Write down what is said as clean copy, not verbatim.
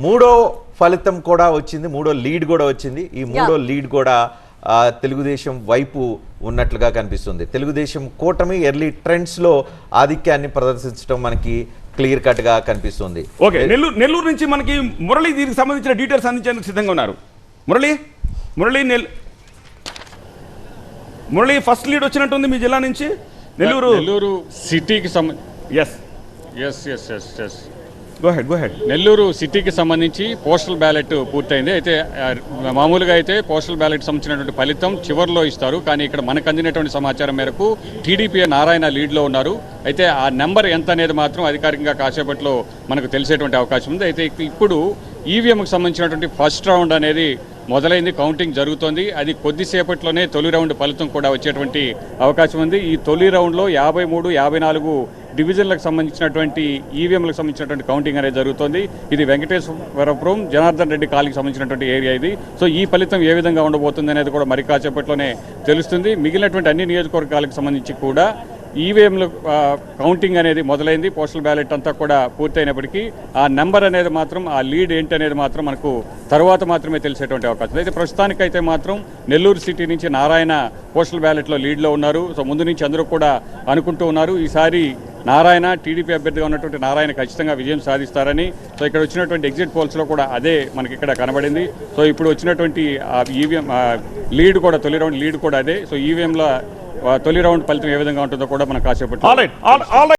మూడో ఫలితం కూడా వచ్చింది, మూడో లీడ్ కూడా వచ్చింది. ఈ మూడో లీడ్ కూడా తెలుగుదేశం వైపు ఉన్నట్లుగా కనిపిస్తుంది. తెలుగుదేశం కూటమి ఎర్లీ ట్రెండ్స్లో ఆధిక్యాన్ని ప్రదర్శించడం మనకి క్లియర్ కట్గా కనిపిస్తుంది. ఓకే, నెల్లూరు నుంచి మనకి మురళి దీనికి సంబంధించిన డీటెయిల్స్ అందించేందుకు సిద్ధంగా ఉన్నారు. మురళి ఫస్ట్ లీడ్ వచ్చినట్టుంది మీ జిల్లా నుంచి. నెల్లూరు సిటీకి నెల్లూరు సిటీకి సంబంధించి పోస్టల్ బ్యాలెట్ పూర్తయింది. అయితే మామూలుగా అయితే పోస్టల్ బ్యాలెట్ సంబంధించినటువంటి ఫలితం చివరిలో ఇస్తారు. కానీ ఇక్కడ మనకు అందినటువంటి సమాచారం మేరకు టీడీపీ నారాయణ లీడ్లో ఉన్నారు. అయితే ఆ నెంబర్ ఎంత అనేది మాత్రం అధికారికంగా కాసేపట్లో మనకు తెలిసేటువంటి అవకాశం ఉంది. అయితే ఇప్పుడు ఈవీఎంకి సంబంధించినటువంటి ఫస్ట్ రౌండ్ అనేది మొదలైంది, కౌంటింగ్ జరుగుతోంది. అది కొద్దిసేపట్లోనే తొలి రౌండ్ ఫలితం కూడా వచ్చేటువంటి అవకాశం ఉంది. ఈ తొలి రౌండ్లో 53, 54 డివిజన్లకు సంబంధించినటువంటి ఈవీఎంలకు సంబంధించినటువంటి కౌంటింగ్ అనేది జరుగుతోంది. ఇది వెంకటేశ్వరపురం జనార్దన్ రెడ్డి కాలనీకి సంబంధించినటువంటి ఏరియా ఇది. సో ఈ ఫలితం ఏ విధంగా ఉండబోతుంది అనేది కూడా మరి కాసేపట్లోనే తెలుస్తుంది. మిగిలినటువంటి అన్ని నియోజకవర్గాలకు సంబంధించి కూడా ఈవీఎంలు కౌంటింగ్ అనేది మొదలైంది. పోస్టల్ బ్యాలెట్ అంతా కూడా పూర్తయినప్పటికీ ఆ నెంబర్ అనేది మాత్రం, ఆ లీడ్ ఏంటి అనేది మాత్రం మనకు తర్వాత మాత్రమే తెలిసేటువంటి అవకాశం. అయితే ప్రస్తుతానికైతే మాత్రం నెల్లూరు సిటీ నుంచి నారాయణ పోస్టల్ బ్యాలెట్లో లీడ్లో ఉన్నారు. సో ముందు నుంచి అందరూ కూడా అనుకుంటూ ఉన్నారు ఈసారి నారాయణ టీడీపీ అభ్యర్థిగా ఉన్నటువంటి నారాయణ ఖచ్చితంగా విజయం సాధిస్తారని. సో ఇక్కడ వచ్చినటువంటి ఎగ్జిట్ పోల్స్లో కూడా అదే మనకి ఇక్కడ కనబడింది. సో ఇప్పుడు వచ్చినటువంటి ఈవీఎం లీడ్ కూడా, తొలి రౌండ్ లీడ్ కూడా అదే. సో ఈవీఎంలో తొలి రౌండ్ ఫలితం ఏ విధంగా ఉంటుందో కూడా మనం కాసేపట్లో